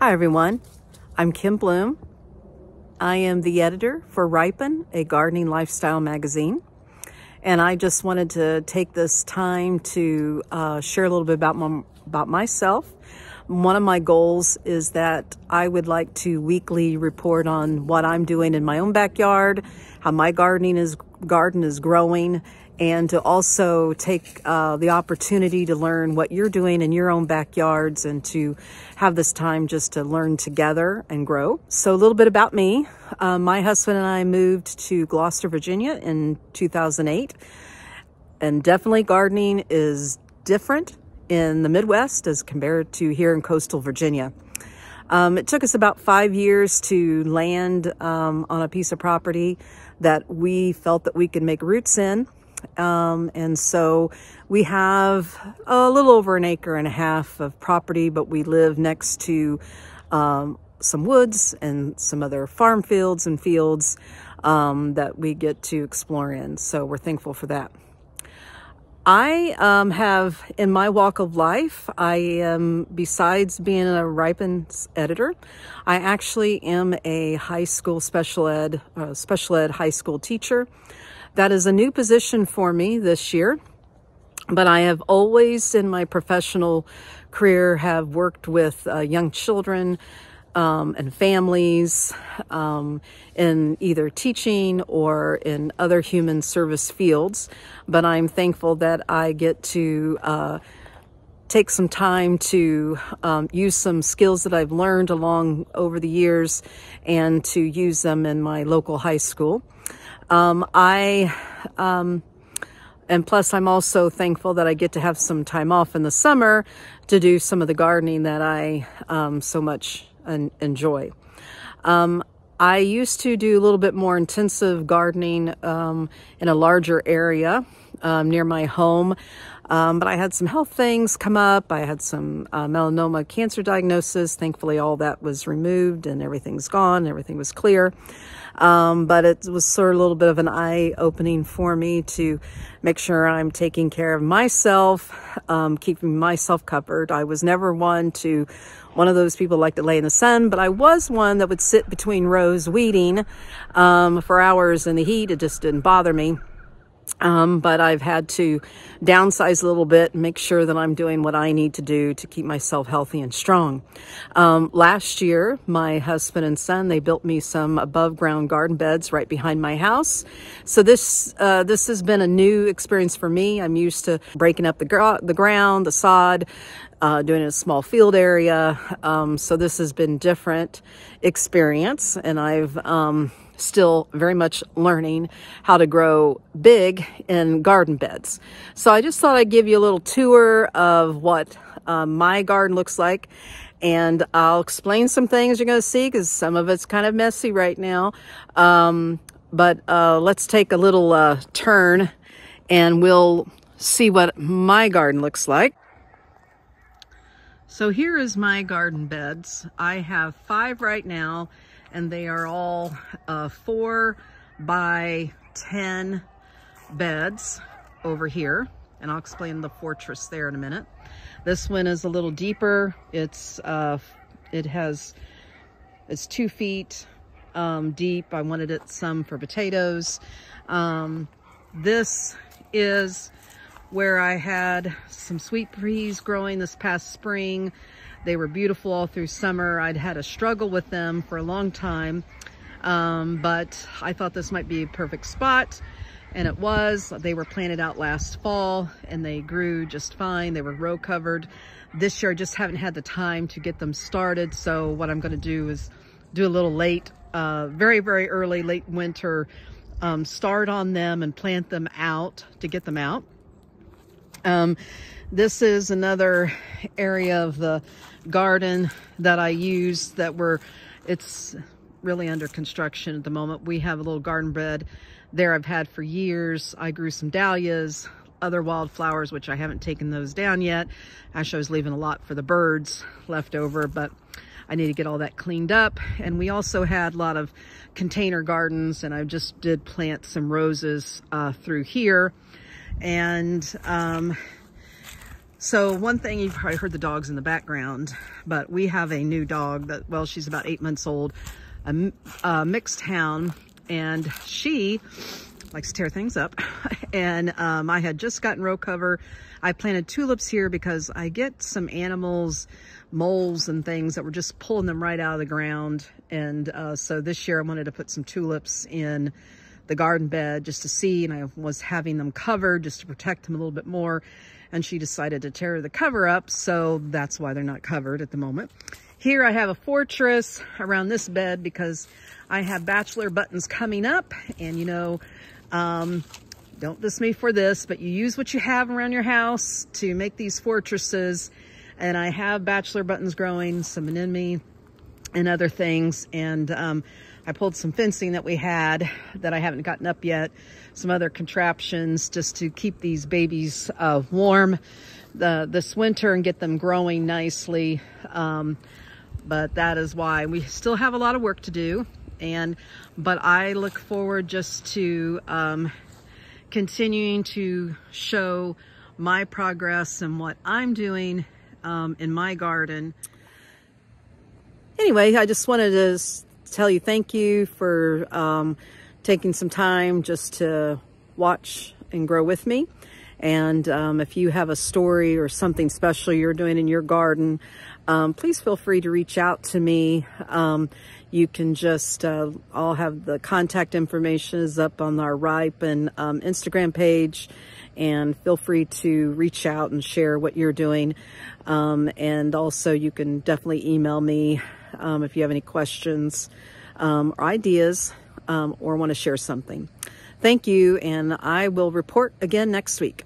Hi everyone, I'm Kim Bloom. I am the editor for Ripen, a gardening lifestyle magazine. And I just wanted to take this time to share a little bit about myself. One of my goals is that I would like to weekly report on what I'm doing in my own backyard, how my garden is growing, and to also take the opportunity to learn what you're doing in your own backyards and to have this time just to learn together and grow. So a little bit about me. My husband and I moved to Gloucester, Virginia in 2008. And definitely gardening is different in the Midwest as compared to here in coastal Virginia. It took us about 5 years to land on a piece of property that we felt that we could make roots in. And so we have a little over 1.5 acres of property, but we live next to some woods and some other farm fields and fields that we get to explore in. So we're thankful for that. I have, in my walk of life, I am, besides being a Ripen editor, I actually am a high school special ed high school teacher. That is a new position for me this year, but I have always in my professional career have worked with young children and families in either teaching or in other human service fields. But I'm thankful that I get to take some time to use some skills that I've learned over the years and to use them in my local high school. And plus I'm also thankful that I get to have some time off in the summer to do some of the gardening that I so much enjoy. I used to do a little bit more intensive gardening in a larger area near my home, but I had some health things come up. I had some melanoma cancer diagnosis. Thankfully all that was removed and everything's gone, everything was clear. But it was sort of a little bit of an eye-opening for me to make sure I'm taking care of myself, keeping myself covered. I was never one of those people like to lay in the sun, but I was one that would sit between rows weeding for hours in the heat. It just didn't bother me. But I've had to downsize a little bit and make sure that I'm doing what I need to do to keep myself healthy and strong. Last year, my husband and son, they built me some above ground garden beds right behind my house. So this has been a new experience for me. I'm used to breaking up the ground, the sod, doing a small field area. So this has been different experience, and I've still very much learning how to grow big in garden beds. So I just thought I'd give you a little tour of what my garden looks like, and I'll explain some things you're going to see because some of it's kind of messy right now. But let's take a little turn and we'll see what my garden looks like. So here is my garden beds. I have 5 right now, and they are all 4 by 10 beds over here. And I'll explain the fortress there in a minute. This one is a little deeper. It's 2 feet deep. I wanted it some for potatoes. This is where I had some sweet peas growing this past spring. They were beautiful all through summer. I'd had a struggle with them for a long time, but I thought this might be a perfect spot, and it was. They were planted out last fall, and they grew just fine. They were row covered. This year, I just haven't had the time to get them started, so what I'm gonna do is do a little late, very, very early, late winter start on them and plant them out to get them out. This is another area of the garden that I use it's really under construction at the moment. We have a little garden bed there I've had for years. I grew some dahlias, other wildflowers, which I haven't taken those down yet. Actually, I was leaving a lot for the birds left over, but I need to get all that cleaned up. And we also had a lot of container gardens, and I just did plant some roses through here. And So one thing, you've probably heard the dogs in the background, but we have a new dog that, well, she's about 8 months old, a mixed hound, and she likes to tear things up. And I had just gotten row cover. I planted tulips here because I get some animals, moles and things that were just pulling them right out of the ground. And so this year I wanted to put some tulips in the garden bed just to see, and I was having them covered just to protect them a little bit more. And she decided to tear the cover up, so that's why they're not covered at the moment. Here I have a fortress around this bed because I have bachelor buttons coming up, and you know, don't diss me for this, but you use what you have around your house to make these fortresses. And I have bachelor buttons growing, some anemone and other things. And I pulled some fencing that we had that I haven't gotten up yet, some other contraptions just to keep these babies warm this winter and get them growing nicely. But that is why we still have a lot of work to do. But I look forward just to continuing to show my progress and what I'm doing in my garden. Anyway, I just wanted to tell you thank you for taking some time just to watch and grow with me. And if you have a story or something special you're doing in your garden, please feel free to reach out to me. You can just, I'll have the contact information is up on our ripen Instagram page, and feel free to reach out and share what you're doing. And also you can definitely email me if you have any questions or ideas or want to share something. Thank you, and I will report again next week.